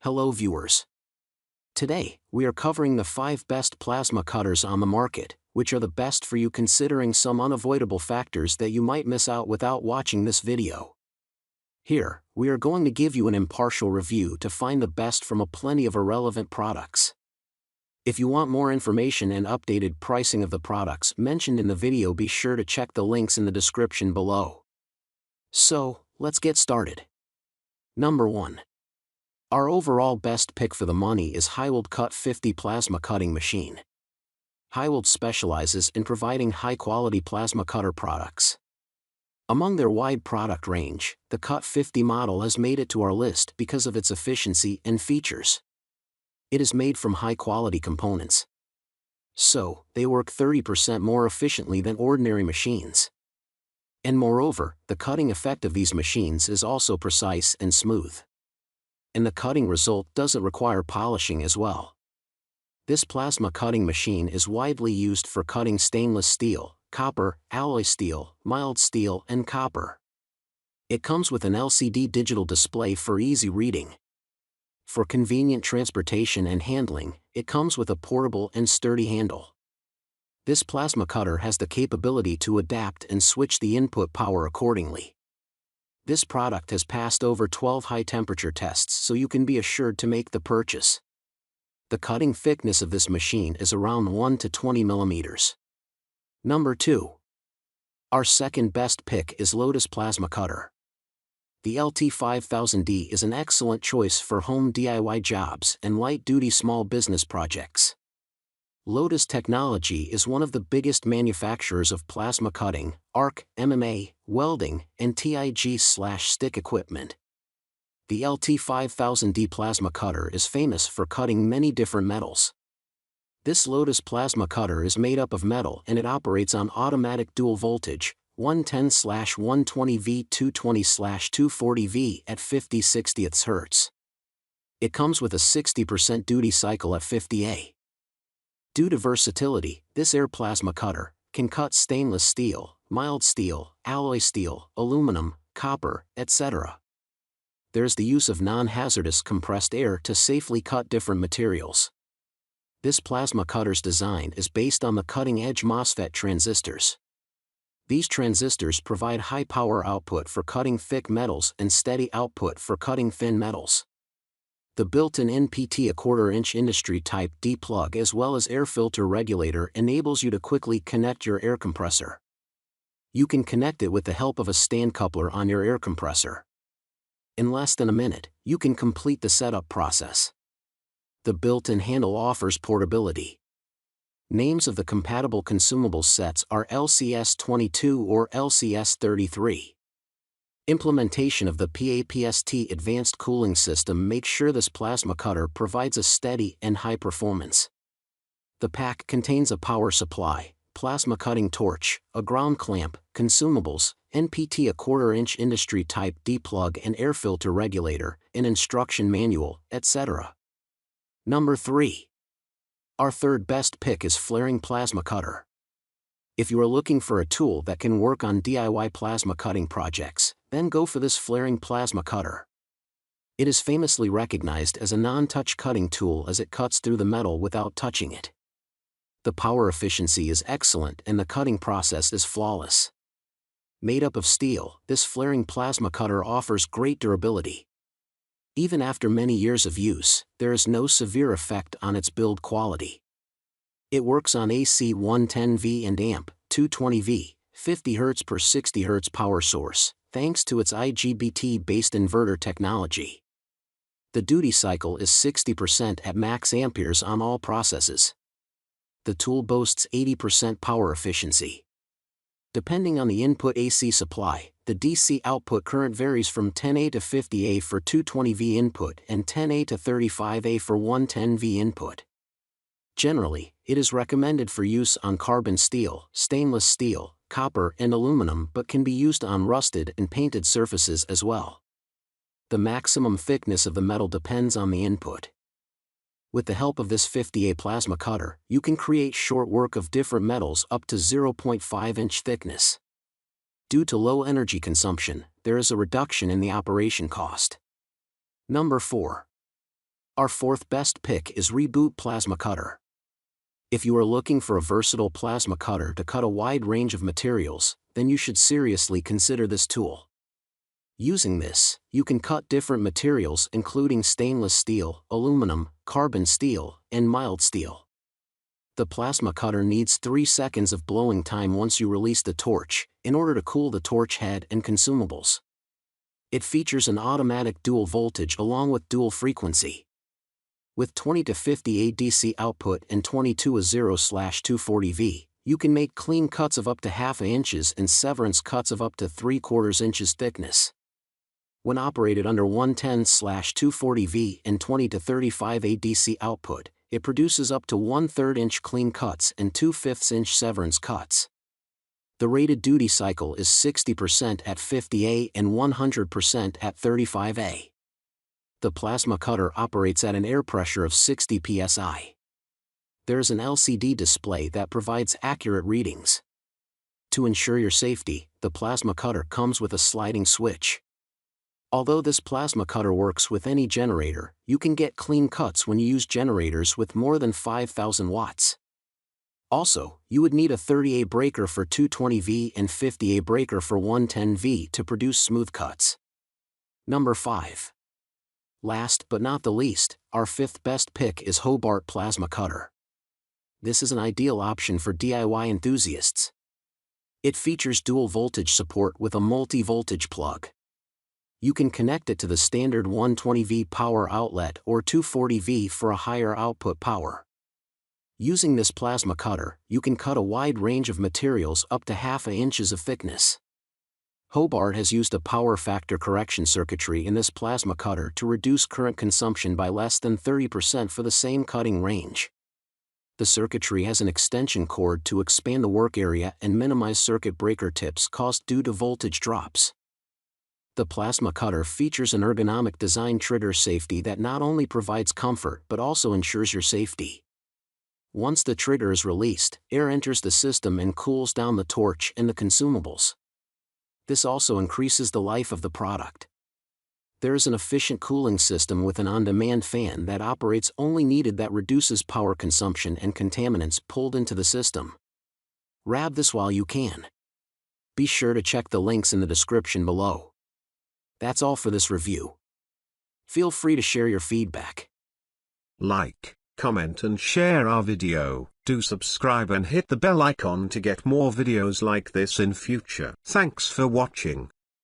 Hello viewers. Today, we are covering the 5 best plasma cutters on the market, which are the best for you considering some unavoidable factors that you might miss out without watching this video. Here, we are going to give you an impartial review to find the best from a plenty of irrelevant products. If you want more information and updated pricing of the products mentioned in the video, be sure to check the links in the description below. So, let's get started. Number 1. Our overall best pick for the money is Hiweld Cut 50 Plasma Cutting Machine. Hiweld specializes in providing high-quality plasma cutter products. Among their wide product range, the Cut 50 model has made it to our list because of its efficiency and features. It is made from high-quality components, so they work 30% more efficiently than ordinary machines. And moreover, the cutting effect of these machines is also precise and smooth. And the cutting result doesn't require polishing as well. This plasma cutting machine is widely used for cutting stainless steel, copper, alloy steel, mild steel, and copper. It comes with an LCD digital display for easy reading. For convenient transportation and handling, it comes with a portable and sturdy handle. This plasma cutter has the capability to adapt and switch the input power accordingly. This product has passed over 12 high-temperature tests, so you can be assured to make the purchase. The cutting thickness of this machine is around 1 to 20 millimeters. Number 2. Our second best pick is Lotos Plasma Cutter. The LT5000D is an excellent choice for home DIY jobs and light-duty small business projects. Lotos Technology is one of the biggest manufacturers of plasma cutting, arc, MMA, welding, and TIG/stick equipment. The LT5000D plasma cutter is famous for cutting many different metals. This Lotos plasma cutter is made up of metal and it operates on automatic dual voltage, 110/120V 220/240V at 50/60 Hz. It comes with a 60% duty cycle at 50A. Due to versatility, this air plasma cutter can cut stainless steel, mild steel, alloy steel, aluminum, copper, etc. There's the use of non-hazardous compressed air to safely cut different materials. This plasma cutter's design is based on the cutting-edge MOSFET transistors. These transistors provide high power output for cutting thick metals and steady output for cutting thin metals. The built-in NPT a 1/4-inch industry type D plug as well as air filter regulator enables you to quickly connect your air compressor. You can connect it with the help of a stand coupler on your air compressor. In less than a minute, you can complete the setup process. The built-in handle offers portability. Names of the compatible consumable sets are LCS22 or LCS33. Implementation of the PAPST advanced cooling system makes sure this plasma cutter provides a steady and high performance. The pack contains a power supply, plasma cutting torch, a ground clamp, consumables, NPT a 1/4-inch industry type D plug and air filter regulator, an instruction manual, etc. Number 3. Our third best pick is Flaring Plasma Cutter. If you are looking for a tool that can work on DIY plasma cutting projects, then go for this Flaring Plasma Cutter. It is famously recognized as a non-touch cutting tool as it cuts through the metal without touching it. The power efficiency is excellent and the cutting process is flawless. Made up of steel, this Flaring Plasma Cutter offers great durability. Even after many years of use, there is no severe effect on its build quality. It works on AC 110V and amp 220V, 50 Hz per 60 Hz power source, thanks to its IGBT-based inverter technology. The duty cycle is 60% at max amperes on all processes. The tool boasts 80% power efficiency. Depending on the input AC supply, the DC output current varies from 10A to 50A for 220V input and 10A to 35A for 110V input. Generally, it is recommended for use on carbon steel, stainless steel, copper, and aluminum but can be used on rusted and painted surfaces as well. The maximum thickness of the metal depends on the input. With the help of this 50A plasma cutter, you can create short work of different metals up to 0.5-inch thickness. Due to low energy consumption, there is a reduction in the operation cost. Number 4. Our fourth best pick is Reboot Plasma Cutter. If you are looking for a versatile plasma cutter to cut a wide range of materials, then you should seriously consider this tool. Using this, you can cut different materials including stainless steel, aluminum, carbon steel, and mild steel. The plasma cutter needs 3 seconds of blowing time once you release the torch, in order to cool the torch head and consumables. It features an automatic dual voltage along with dual frequency. With 20 to 50 ADC output and 22 a 0/240V, you can make clean cuts of up to ½ inches and severance cuts of up to 3/4 inches thickness. When operated under 110/240V and 20 to 35 ADC output, it produces up to 1/3 inch clean cuts and 2/5 inch severance cuts. The rated duty cycle is 60% at 50A and 100% at 35A. The plasma cutter operates at an air pressure of 60 psi. There is an LCD display that provides accurate readings. To ensure your safety, the plasma cutter comes with a sliding switch. Although this plasma cutter works with any generator, you can get clean cuts when you use generators with more than 5,000 watts. Also, you would need a 30A breaker for 220V and 50A breaker for 110V to produce smooth cuts. Number 5. Last but not the least, our fifth best pick is Hobart Plasma Cutter. This is an ideal option for DIY enthusiasts. It features dual voltage support with a multi-voltage plug. You can connect it to the standard 120V power outlet or 240V for a higher output power. Using this plasma cutter, you can cut a wide range of materials up to ½ inches of thickness. Hobart has used a power factor correction circuitry in this plasma cutter to reduce current consumption by less than 30% for the same cutting range. The circuitry has an extension cord to expand the work area and minimize circuit breaker tips caused due to voltage drops. The plasma cutter features an ergonomic design trigger safety that not only provides comfort but also ensures your safety. Once the trigger is released, air enters the system and cools down the torch and the consumables. This also increases the life of the product. There is an efficient cooling system with an on-demand fan that operates only needed that reduces power consumption and contaminants pulled into the system. Grab this while you can. Be sure to check the links in the description below. That's all for this review. Feel free to share your feedback. Like, comment and share our video. Do subscribe and hit the bell icon to get more videos like this in future. Thanks for watching.